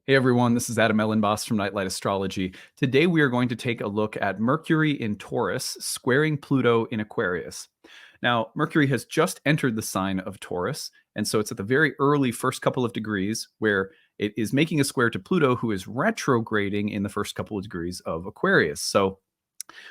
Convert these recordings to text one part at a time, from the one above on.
Hey everyone, this is Elenbaas from Nightlight Astrology. Today we are going to take a look at Mercury in Taurus squaring Pluto in Aquarius. Now, Mercury has just entered the sign of Taurus, and so it's at the very early first couple of degrees where it is making a square to Pluto, who is retrograding in the first couple of degrees of Aquarius. So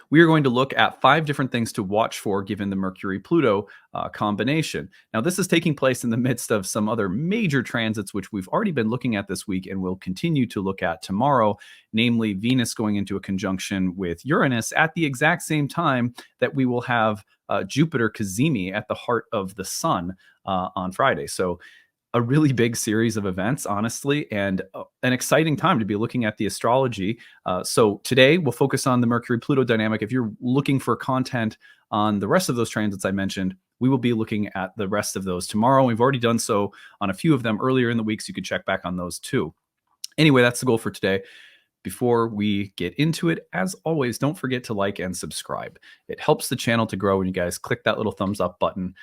we are going to look at 5 different things to watch for given the Mercury-Pluto combination. Now, this is taking place in the midst of some other major transits, which we've already been looking at this week and will continue to look at tomorrow, namely Venus going into a conjunction with Uranus at the exact same time that we will have Jupiter Cazimi at the heart of the sun on Friday. So a really big series of events, honestly, and an exciting time to be looking at the astrology. So today we'll focus on the Mercury-Pluto dynamic. If you're looking for content on the rest of those transits I mentioned, we will be looking at the rest of those tomorrow. We've already done so on a few of them earlier in the week, so you can check back on those too. Anyway, that's the goal for today. Before we get into it, as always, don't forget to like and subscribe. It helps the channel to grow when you guys click that little thumbs up button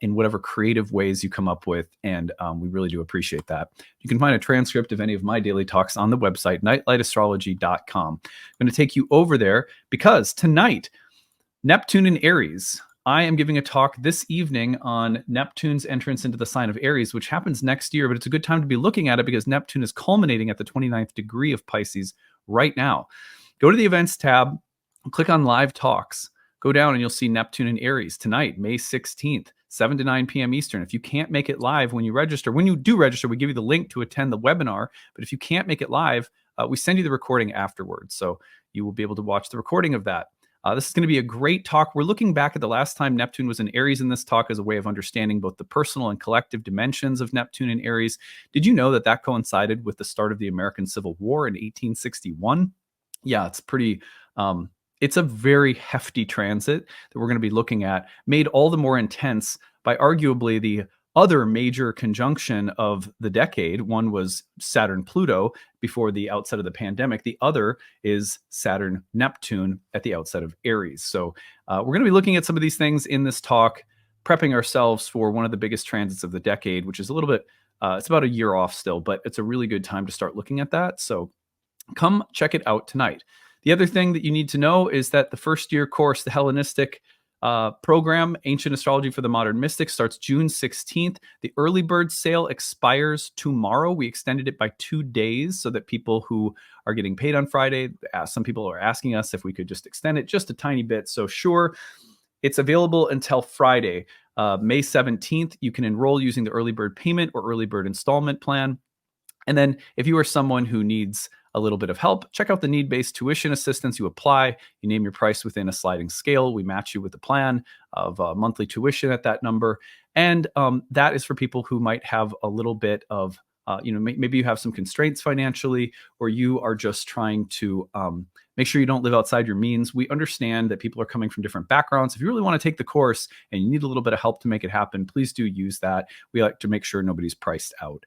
in whatever creative ways you come up with, and we really do appreciate that. You can find a transcript of any of my daily talks on the website, nightlightastrology.com. I'm going to take you over there because tonight, Neptune in Aries. I am giving a talk this evening on Neptune's entrance into the sign of Aries, which happens next year, but it's a good time to be looking at it because Neptune is culminating at the 29th degree of Pisces right now. Go to the events tab, click on live talks, go down and you'll see Neptune in Aries tonight, May 16th, 7 to 9 p.m. Eastern. If you can't make it live when you register, when you do register, we give you the link to attend the webinar, but if you can't make it live, we send you the recording afterwards. So you will be able to watch the recording of that. This is going to be a great talk. We're looking back at the last time Neptune was in Aries in this talk as a way of understanding both the personal and collective dimensions of Neptune in Aries. Did you know that that coincided with the start of the American Civil War in 1861? Yeah, it's pretty... it's a very hefty transit that we're going to be looking at, made all the more intense by arguably the other major conjunction of the decade. One was Saturn-Pluto before the outset of the pandemic. The other is Saturn-Neptune at the outset of Aries. So we're going to be looking at some of these things in this talk, prepping ourselves for one of the biggest transits of the decade, which is a little bit, it's about a year off still, but it's a really good time to start looking at that. So come check it out tonight. The other thing that you need to know is that the first year course, the Hellenistic program, Ancient Astrology for the Modern Mystics, starts June 16th. The early bird sale expires tomorrow. We extended it by 2 days so that people who are getting paid on Friday, some people are asking us if we could just extend it just a tiny bit. So sure, it's available until Friday, May 17th. You can enroll using the early bird payment or early bird installment plan. And then if you are someone who needs a little bit of help, check out the need-based tuition assistance. You apply, you name your price within a sliding scale. We match you with a plan of monthly tuition at that number. And that is for people who might have a little bit of, maybe you have some constraints financially, or you are just trying to make sure you don't live outside your means. We understand that people are coming from different backgrounds. If you really want to take the course and you need a little bit of help to make it happen, please do use that. We like to make sure nobody's priced out.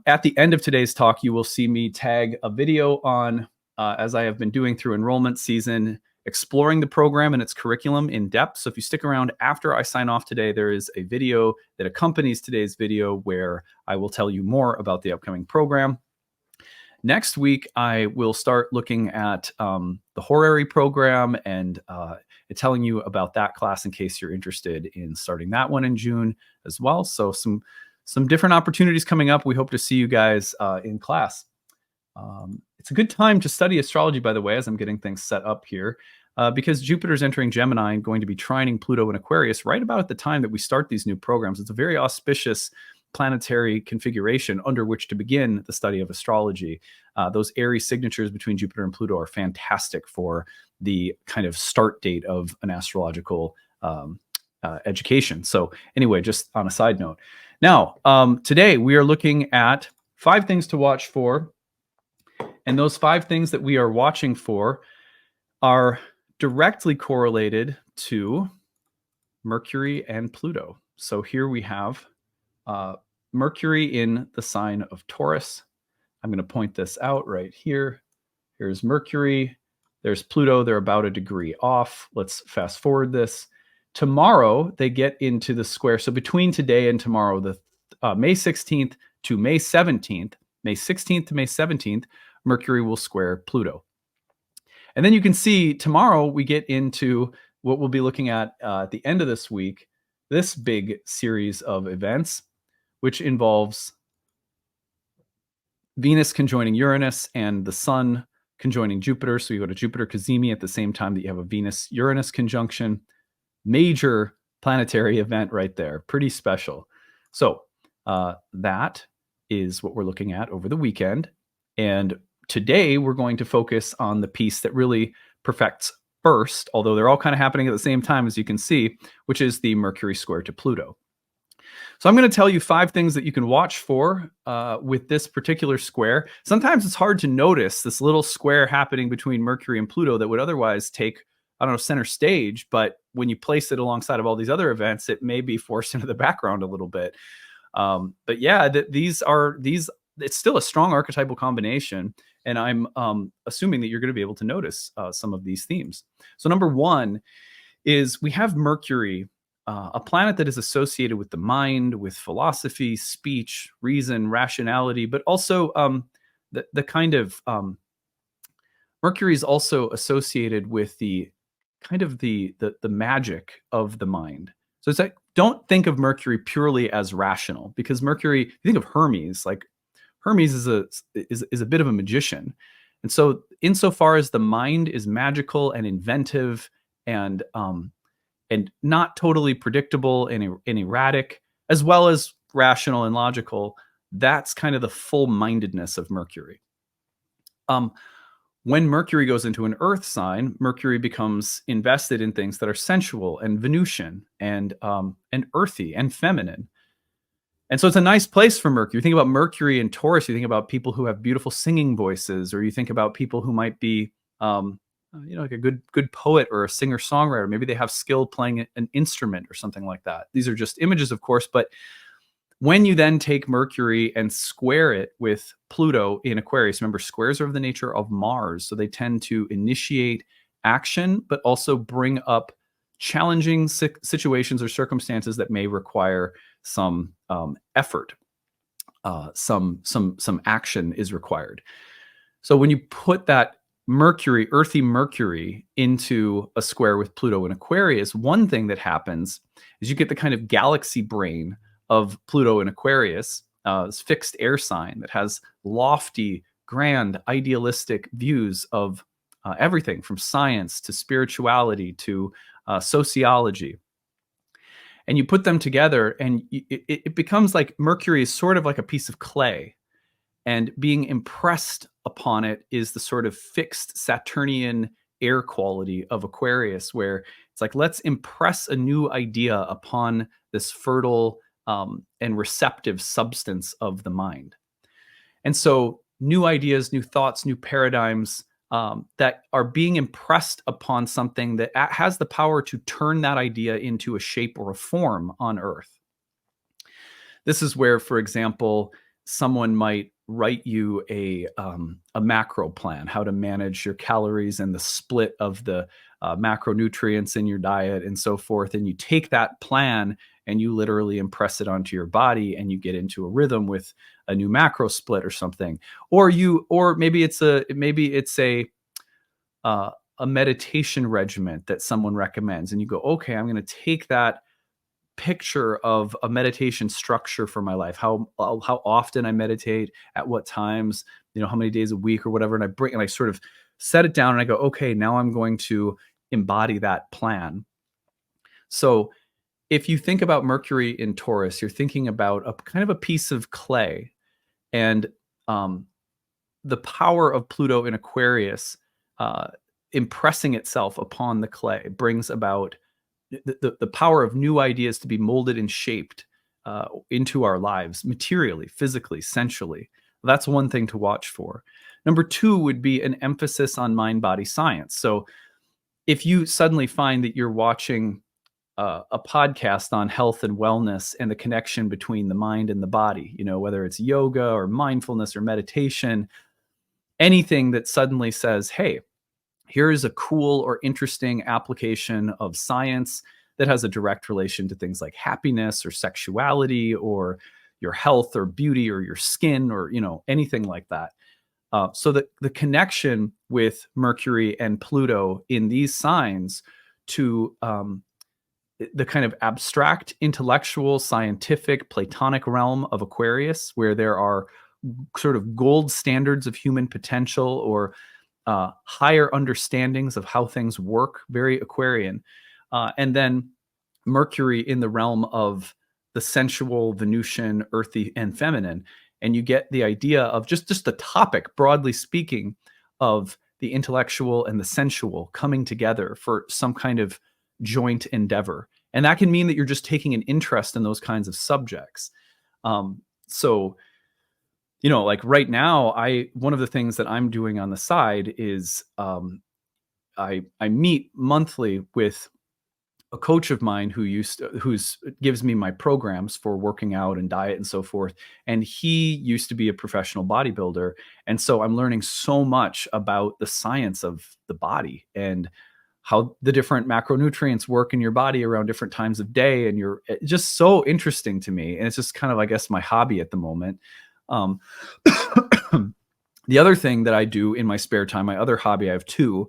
At the end of today's talk, you will see me tag a video on, as I have been doing through enrollment season, exploring the program and its curriculum in depth. So if you stick around after I sign off today, there is a video that accompanies today's video where I will tell you more about the upcoming program. Next week, I will start looking at the horary program and telling you about that class in case you're interested in starting that one in June as well. So some different opportunities coming up. We hope to see you guys in class. It's a good time to study astrology, by the way, as I'm getting things set up here, because Jupiter's entering Gemini and going to be trining Pluto in Aquarius right about at the time that we start these new programs. It's a very auspicious planetary configuration under which to begin the study of astrology. Those Aries signatures between Jupiter and Pluto are fantastic for the kind of start date of an astrological education. So anyway, just on a side note. Now, today we are looking at 5 things to watch for. And those 5 things that we are watching for are directly correlated to Mercury and Pluto. So here we have Mercury in the sign of Taurus. I'm going to point this out right here. Here's Mercury. There's Pluto. They're about a degree off. Let's fast forward this. Tomorrow, they get into the square. So between today and tomorrow, the May 16th to May 17th, May 16th to May 17th, Mercury will square Pluto. And then you can see tomorrow we get into what we'll be looking at the end of this week, this big series of events, which involves Venus conjoining Uranus and the Sun conjoining Jupiter. So you go to Jupiter Cazimi at the same time that you have a Venus-Uranus conjunction. Major planetary event right there. Pretty special. So that is what we're looking at over the weekend. And today we're going to focus on the piece that really perfects first, although they're all kind of happening at the same time, as you can see, which is the Mercury square to Pluto. So I'm going to tell you 5 things that you can watch for with this particular square. Sometimes it's hard to notice this little square happening between Mercury and Pluto that would otherwise take, I don't know, center stage. But when you place it alongside of all these other events, it may be forced into the background a little bit. But yeah, it's still a strong archetypal combination. And I'm assuming that you're going to be able to notice some of these themes. So number 1 is we have Mercury, a planet that is associated with the mind, with philosophy, speech, reason, rationality, but also the kind of Mercury is also associated with the kind of the magic of the mind. So it's like, don't think of Mercury purely as rational, because Mercury, you think of Hermes, like Hermes is a bit of a magician. And so insofar as the mind is magical and inventive and not totally predictable and erratic, as well as rational and logical, that's kind of the full-mindedness of Mercury. When Mercury goes into an earth sign, Mercury becomes invested in things that are sensual and Venusian and earthy and feminine. And so it's a nice place for Mercury. You think about Mercury and Taurus, you think about people who have beautiful singing voices, or you think about people who might be like a good poet or a singer-songwriter. Maybe they have skill playing an instrument or something like that. These are just images, of course, but when you then take Mercury and square it with Pluto in Aquarius, remember, squares are of the nature of Mars, so they tend to initiate action, but also bring up challenging situations or circumstances that may require some effort. Some action is required. So when you put that Mercury, earthy Mercury, into a square with Pluto in Aquarius, one thing that happens is you get the kind of galaxy brain of Pluto in Aquarius, this fixed air sign that has lofty, grand, idealistic views of everything from science to spirituality to sociology. And you put them together and it becomes like Mercury is sort of like a piece of clay. And being impressed upon it is the sort of fixed Saturnian air quality of Aquarius, where it's like, let's impress a new idea upon this fertile and receptive substance of the mind. And so new ideas, new thoughts, new paradigms that are being impressed upon something that has the power to turn that idea into a shape or a form on Earth. This is where, for example, someone might write you a macro plan, how to manage your calories and the split of the macronutrients in your diet and so forth. And you take that plan and you literally impress it onto your body and you get into a rhythm with a new macro split or something. Or maybe it's a meditation regimen that someone recommends. And you go, okay, I'm going to take that picture of a meditation structure for my life, how often I meditate, at what times, how many days a week or whatever. And I sort of set it down and I go, okay, now I'm going to embody that plan. So if you think about Mercury in Taurus, you're thinking about a kind of a piece of clay, and the power of Pluto in Aquarius impressing itself upon the clay brings about the power of new ideas to be molded and shaped into our lives materially, physically, sensually. That's one thing to watch for. Number 2 would be an emphasis on mind-body science. So if you suddenly find that you're watching a podcast on health and wellness and the connection between the mind and the body, whether it's yoga or mindfulness or meditation, anything that suddenly says, hey, here is a cool or interesting application of science that has a direct relation to things like happiness or sexuality or, your health or beauty or your skin or, anything like that. So the connection with Mercury and Pluto in these signs to the kind of abstract, intellectual, scientific, Platonic realm of Aquarius, where there are sort of gold standards of human potential or higher understandings of how things work, very Aquarian. And then Mercury in the realm of the sensual, Venusian, earthy, and feminine. And you get the idea of just the topic, broadly speaking, of the intellectual and the sensual coming together for some kind of joint endeavor. And that can mean that you're just taking an interest in those kinds of subjects. So, like right now, one of the things that I'm doing on the side is I meet monthly with a coach of mine who's gives me my programs for working out and diet and so forth. And he used to be a professional bodybuilder. And so I'm learning so much about the science of the body and how the different macronutrients work in your body around different times of day. And it's just so interesting to me. And it's just kind of, I guess, my hobby at the moment. The other thing that I do in my spare time, my other hobby, I have two.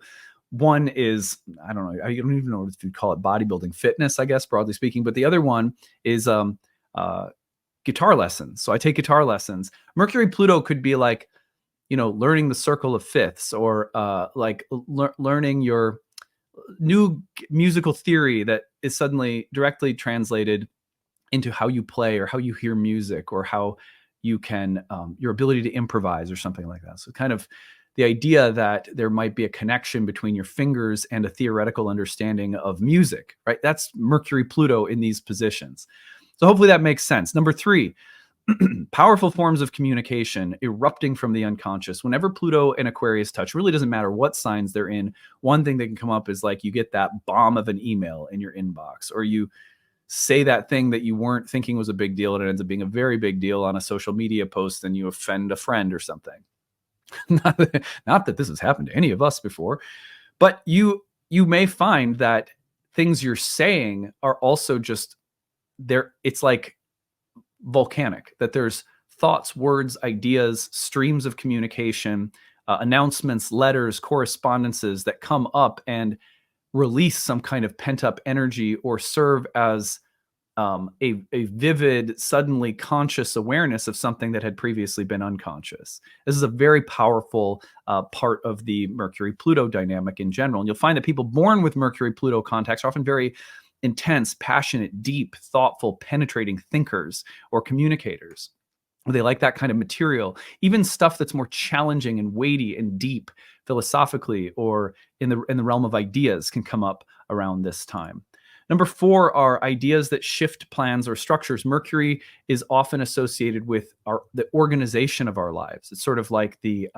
One is, I don't know, I don't even know if you'd call it bodybuilding fitness, I guess, broadly speaking. But the other one is guitar lessons. So I take guitar lessons. Mercury-Pluto could be like, learning the circle of fifths or learning your new musical theory that is suddenly directly translated into how you play or how you hear music or how you can, your ability to improvise or something like that. So kind of the idea that there might be a connection between your fingers and a theoretical understanding of music, right? That's Mercury-Pluto in these positions. So hopefully that makes sense. Number 3, powerful forms of communication erupting from the unconscious. Whenever Pluto and Aquarius touch, really doesn't matter what signs they're in. One thing that can come up is like you get that bomb of an email in your inbox, or you say that thing that you weren't thinking was a big deal and it ends up being a very big deal on a social media post and you offend a friend or something. Not that this has happened to any of us before, but you may find that things you're saying are also just there. It's like volcanic, that there's thoughts, words, ideas, streams of communication, announcements, letters, correspondences that come up and release some kind of pent up energy or serve as a vivid, suddenly conscious awareness of something that had previously been unconscious. This is a very powerful part of the Mercury-Pluto dynamic in general. And you'll find that people born with Mercury-Pluto contacts are often very intense, passionate, deep, thoughtful, penetrating thinkers or communicators. They like that kind of material, even stuff that's more challenging and weighty and deep philosophically or in the realm of ideas can come up around this time. Number 4 are ideas that shift plans or structures. Mercury is often associated with the organization of our lives. It's sort of like the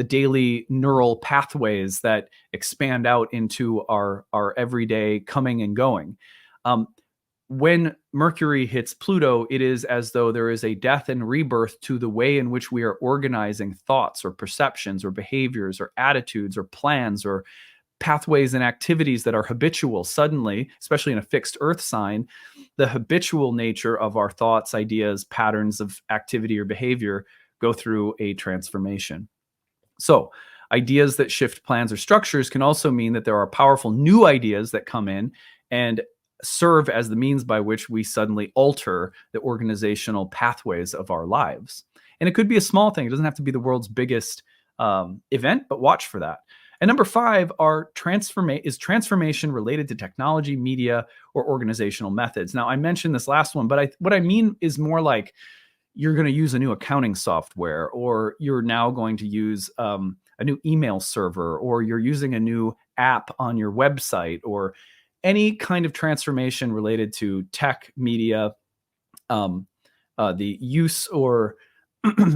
daily neural pathways that expand out into our everyday coming and going. When Mercury hits Pluto, it is as though there is a death and rebirth to the way in which we are organizing thoughts or perceptions or behaviors or attitudes or plans or pathways and activities that are habitual. Suddenly, especially in a fixed earth sign, the habitual nature of our thoughts, ideas, patterns of activity or behavior go through a transformation. So ideas that shift plans or structures can also mean that there are powerful new ideas that come in and serve as the means by which we suddenly alter the organizational pathways of our lives. And it could be a small thing. It doesn't have to be the world's biggest event, but watch for that. And number 5 are transformation related to technology, media, or organizational methods. Now, I mentioned this last one, but what I mean is more like you're going to use a new accounting software, or you're now going to use a new email server, or you're using a new app on your website, or any kind of transformation related to tech, media, the use or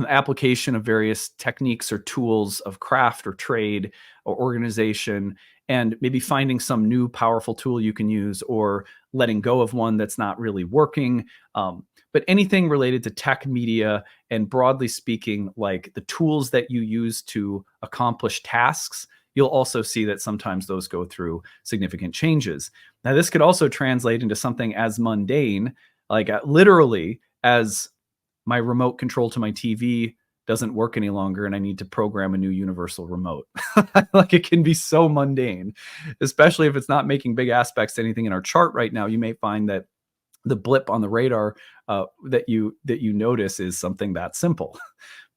application of various techniques or tools of craft or trade or organization, and maybe finding some new powerful tool you can use or letting go of one that's not really working. But anything related to tech, media, and broadly speaking, like the tools that you use to accomplish tasks, you'll also see that sometimes those go through significant changes. Now, this could also translate into something as mundane, like literally as my remote control to my TV doesn't work any longer and I need to program a new universal remote. Like, it can be so mundane, especially if it's not making big aspects to anything in our chart right now. You may find that the blip on the radar that you notice is something that simple.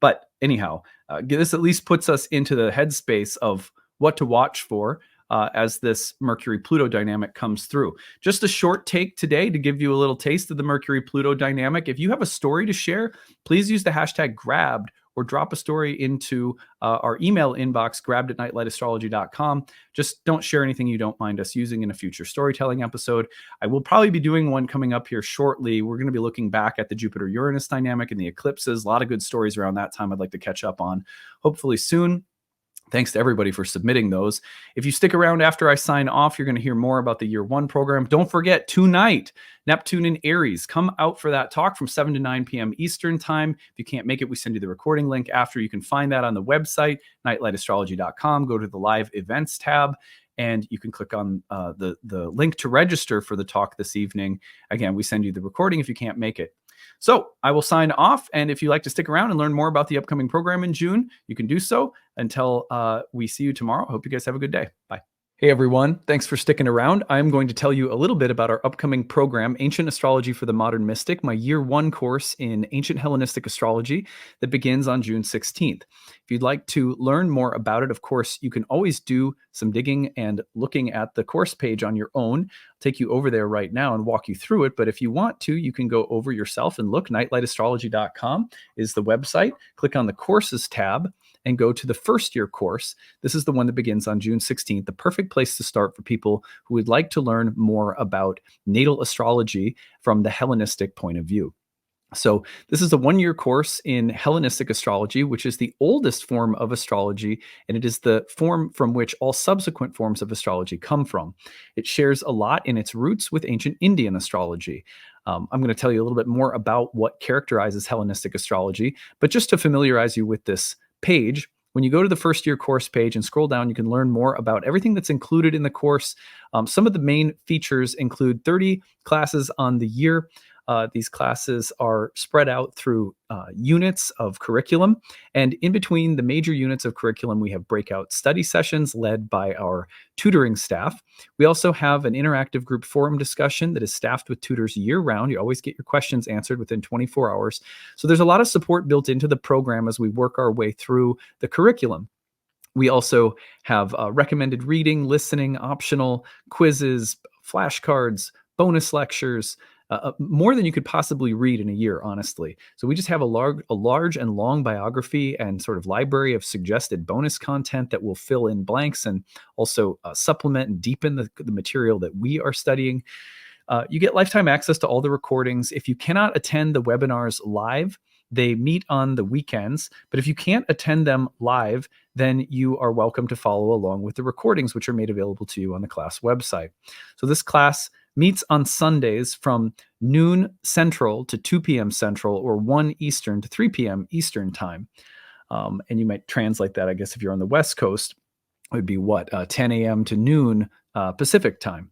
But anyhow, this at least puts us into the headspace of what to watch for as this Mercury-Pluto dynamic comes through. Just a short take today to give you a little taste of the Mercury-Pluto dynamic. If you have a story to share, please use the hashtag grabbed or drop a story into our email inbox, grabbed@nightlightastrology.com. Just don't share anything you don't mind us using in a future storytelling episode. I will probably be doing one coming up here shortly. We're going to be looking back at the Jupiter-Uranus dynamic and the eclipses. A lot of good stories around that time I'd like to catch up on, hopefully soon. Thanks to everybody for submitting those. If you stick around after I sign off, you're going to hear more about the Year 1 program. Don't forget, tonight, Neptune in Aries. Come out for that talk from 7 to 9 p.m. Eastern time. If you can't make it, we send you the recording link after. You can find that on the website, nightlightastrology.com. Go to the live events tab, and you can click on the link to register for the talk this evening. Again, we send you the recording if you can't make it. So I will sign off. And if you'd like to stick around and learn more about the upcoming program in June, you can do so. Until we see you tomorrow, I hope you guys have a good day. Bye. Hey everyone, thanks for sticking around. I'm going to tell you a little bit about our upcoming program, Ancient Astrology for the Modern Mystic, my Year 1 course in Ancient Hellenistic Astrology that begins on June 16th. If you'd like to learn more about it, of course, you can always do some digging and looking at the course page on your own. I'll take you over there right now and walk you through it. But if you want to, you can go over yourself and look. Nightlightastrology.com is the website. Click on the courses tab and go to the first year course. This is the one that begins on June 16th, the perfect place to start for people who would like to learn more about natal astrology from the Hellenistic point of view. So this is a one-year course in Hellenistic astrology, which is the oldest form of astrology, and it is the form from which all subsequent forms of astrology come from. It shares a lot in its roots with ancient Indian astrology. I'm going to tell you a little bit more about what characterizes Hellenistic astrology, but just to familiarize you with this page, when you go to the first year course page and scroll down, you can learn more about everything that's included in the course. Some of the main features include 30 classes on the year. These classes are spread out through units of curriculum. And in between the major units of curriculum, we have breakout study sessions led by our tutoring staff. We also have an interactive group forum discussion that is staffed with tutors year-round. You always get your questions answered within 24 hours. So there's a lot of support built into the program as we work our way through the curriculum. We also have recommended reading, listening, optional quizzes, flashcards, bonus lectures, more than you could possibly read in a year, honestly. So we just have a large and long biography and sort of library of suggested bonus content that will fill in blanks and also supplement and deepen the material that we are studying. You get lifetime access to all the recordings. If you cannot attend the webinars live, they meet on the weekends, but if you can't attend them live, then you are welcome to follow along with the recordings, which are made available to you on the class website. So this class meets on Sundays from noon Central to 2 p.m. Central, or 1 Eastern to 3 p.m. Eastern time. And you might translate that, I guess, if you're on the West Coast, it would be 10 a.m. to noon Pacific time.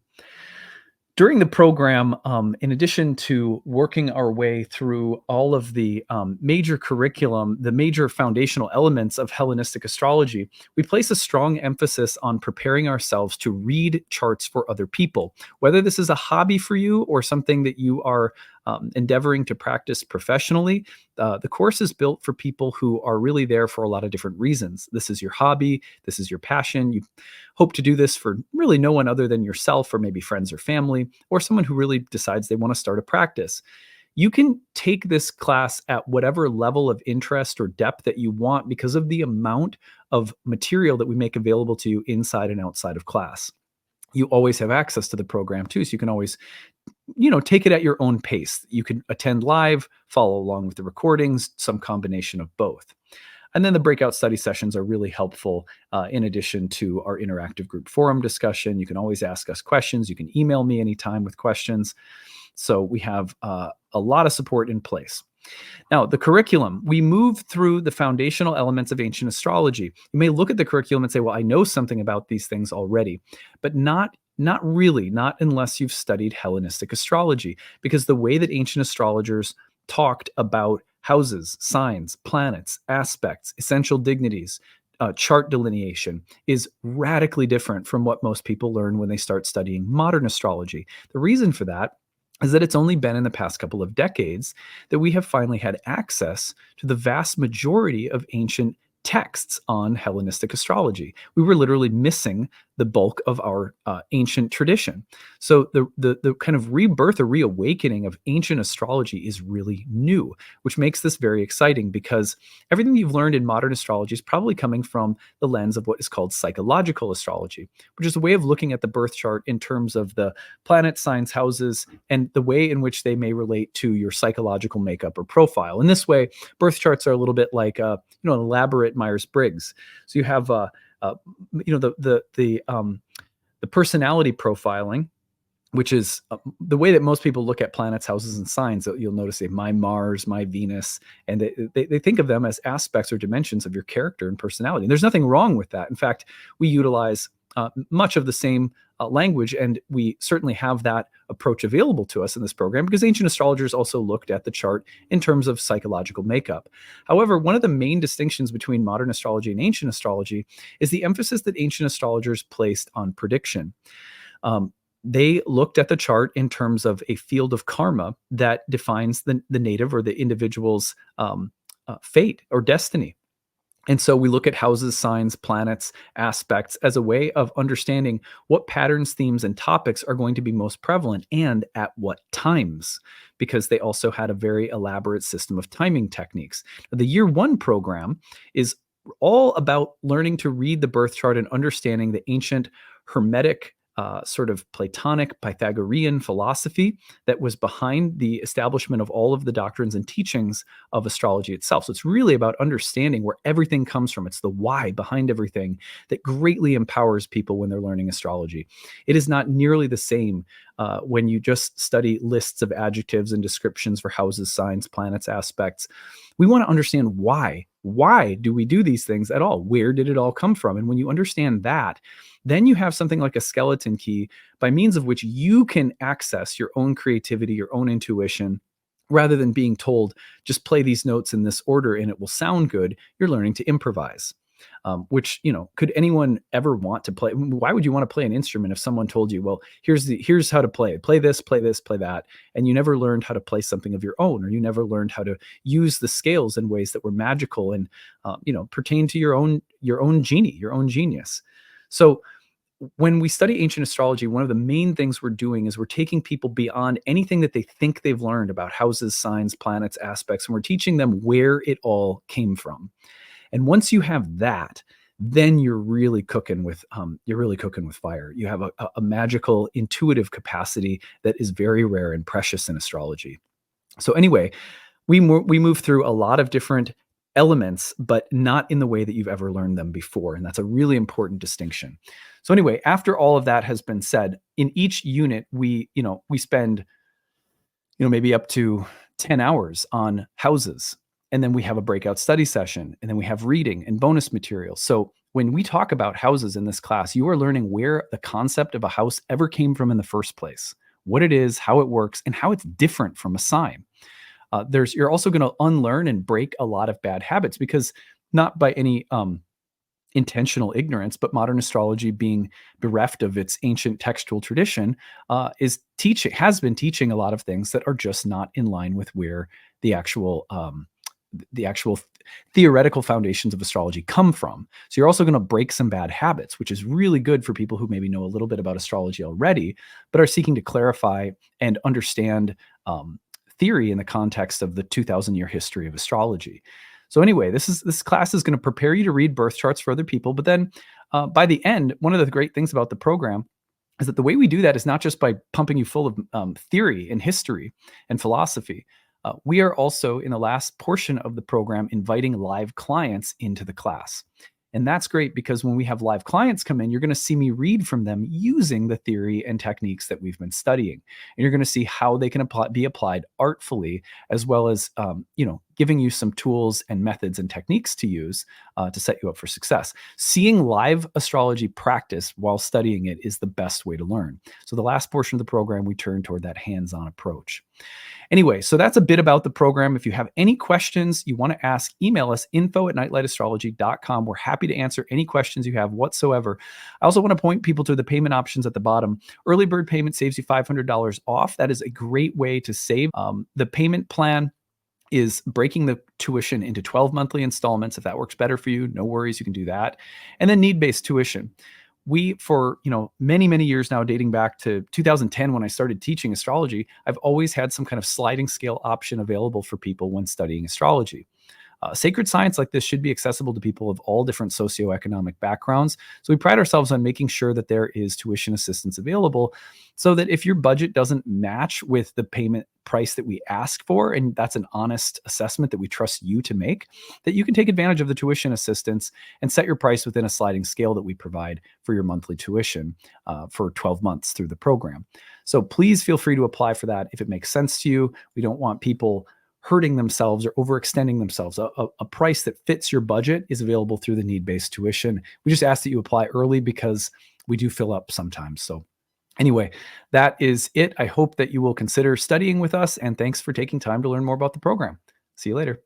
During the program, in addition to working our way through all of the major curriculum, the major foundational elements of Hellenistic astrology, we place a strong emphasis on preparing ourselves to read charts for other people. Whether this is a hobby for you or something that you are endeavoring to practice professionally, the course is built for people who are really there for a lot of different reasons. This is your hobby. This is your passion. You hope to do this for really no one other than yourself, or maybe friends or family, or someone who really decides they want to start a practice. You can take this class at whatever level of interest or depth that you want because of the amount of material that we make available to you inside and outside of class. You always have access to the program too, so you can always take it at your own pace. You can attend live, follow along with the recordings, some combination of both. And then the breakout study sessions are really helpful in addition to our interactive group forum discussion. You can always ask us questions. You can email me anytime with questions. So we have a lot of support in place. Now, the curriculum, we move through the foundational elements of ancient astrology. You may look at the curriculum and say, well, I know something about these things already, but not really, not unless you've studied Hellenistic astrology, because the way that ancient astrologers talked about houses, signs, planets, aspects, essential dignities, chart delineation is radically different from what most people learn when they start studying modern astrology. The reason for that is that it's only been in the past couple of decades that we have finally had access to the vast majority of ancient texts on Hellenistic astrology. We were literally missing the bulk of our ancient tradition. So the kind of rebirth or reawakening of ancient astrology is really new, which makes this very exciting because everything you've learned in modern astrology is probably coming from the lens of what is called psychological astrology, which is a way of looking at the birth chart in terms of the planet signs, houses, and the way in which they may relate to your psychological makeup or profile. In this way, birth charts are a little bit like an elaborate Myers-Briggs. So you have the personality profiling, which is the way that most people look at planets, houses, and signs. That you'll notice my Mars, my Venus, and they think of them as aspects or dimensions of your character and personality. And there's nothing wrong with that. In fact, we utilize much of the same language, and we certainly have that approach available to us in this program because ancient astrologers also looked at the chart in terms of psychological makeup. However, one of the main distinctions between modern astrology and ancient astrology is the emphasis that ancient astrologers placed on prediction. They looked at the chart in terms of a field of karma that defines the native or the individual's fate or destiny. And so we look at houses, signs, planets, aspects as a way of understanding what patterns, themes, and topics are going to be most prevalent and at what times, because they also had a very elaborate system of timing techniques. The year one program is all about learning to read the birth chart and understanding the ancient Hermetic sort of Platonic Pythagorean philosophy that was behind the establishment of all of the doctrines and teachings of astrology itself. So it's really about understanding where everything comes from. It's the why behind everything that greatly empowers people when they're learning astrology. It is not nearly the same when you just study lists of adjectives and descriptions for houses, signs, planets, aspects. We want to understand why. Why do we do these things at all? Where did it all come from? And when you understand that, then you have something like a skeleton key by means of which you can access your own creativity, your own intuition, rather than being told, just play these notes in this order and it will sound good. You're learning to improvise. Which, could anyone ever want to play? Why would you want to play an instrument if someone told you, well, here's how to play it. Play this, play that. And you never learned how to play something of your own, or you never learned how to use the scales in ways that were magical and, pertain to your own genie, your own genius. So when we study ancient astrology, one of the main things we're doing is we're taking people beyond anything that they think they've learned about houses, signs, planets, aspects, and we're teaching them where it all came from. And once you have that, then you're really cooking with fire. You have a magical, intuitive capacity that is very rare and precious in astrology. So anyway, we move through a lot of different elements, but not in the way that you've ever learned them before. And that's a really important distinction. So anyway, after all of that has been said, in each unit, we spend, maybe up to 10 hours on houses. And then we have a breakout study session, and then we have reading and bonus material. So when we talk about houses in this class, you are learning where the concept of a house ever came from in the first place, what it is, how it works, and how it's different from a sign. You're also going to unlearn and break a lot of bad habits, because not by any intentional ignorance, but modern astrology, being bereft of its ancient textual tradition, has been teaching a lot of things that are just not in line with where the actual theoretical foundations of astrology come from. So you're also going to break some bad habits, which is really good for people who maybe know a little bit about astrology already, but are seeking to clarify and understand theory in the context of the 2,000-year history of astrology. So anyway, this class is going to prepare you to read birth charts for other people. But then by the end, one of the great things about the program is that the way we do that is not just by pumping you full of theory and history and philosophy. We are also, in the last portion of the program, inviting live clients into the class. And that's great, because when we have live clients come in, you're going to see me read from them using the theory and techniques that we've been studying. And you're going to see how they can be applied artfully, as well as, giving you some tools and methods and techniques to use to set you up for success. Seeing live astrology practice while studying it is the best way to learn. So the last portion of the program, we turn toward that hands-on approach. Anyway, so that's a bit about the program. If you have any questions you want to ask, email us info@nightlightastrology.com. We're happy to answer any questions you have whatsoever. I also want to point people to the payment options at the bottom. Early bird payment saves you $500 off. That is a great way to save. The payment plan is breaking the tuition into 12 monthly installments. If that works better for you, no worries, you can do that. And then need-based tuition. We, for many years now, dating back to 2010 when I started teaching astrology, I've always had some kind of sliding scale option available for people when studying astrology. Sacred science like this should be accessible to people of all different socioeconomic backgrounds. So we pride ourselves on making sure that there is tuition assistance available so that if your budget doesn't match with the payment price that we ask for, and that's an honest assessment that we trust you to make, that you can take advantage of the tuition assistance and set your price within a sliding scale that we provide for your monthly tuition for 12 months through the program. So please feel free to apply for that if it makes sense to you. We don't want people hurting themselves or overextending themselves. A price that fits your budget is available through the need-based tuition. We just ask that you apply early because we do fill up sometimes. So anyway, that is it. I hope that you will consider studying with us, and thanks for taking time to learn more about the program. See you later.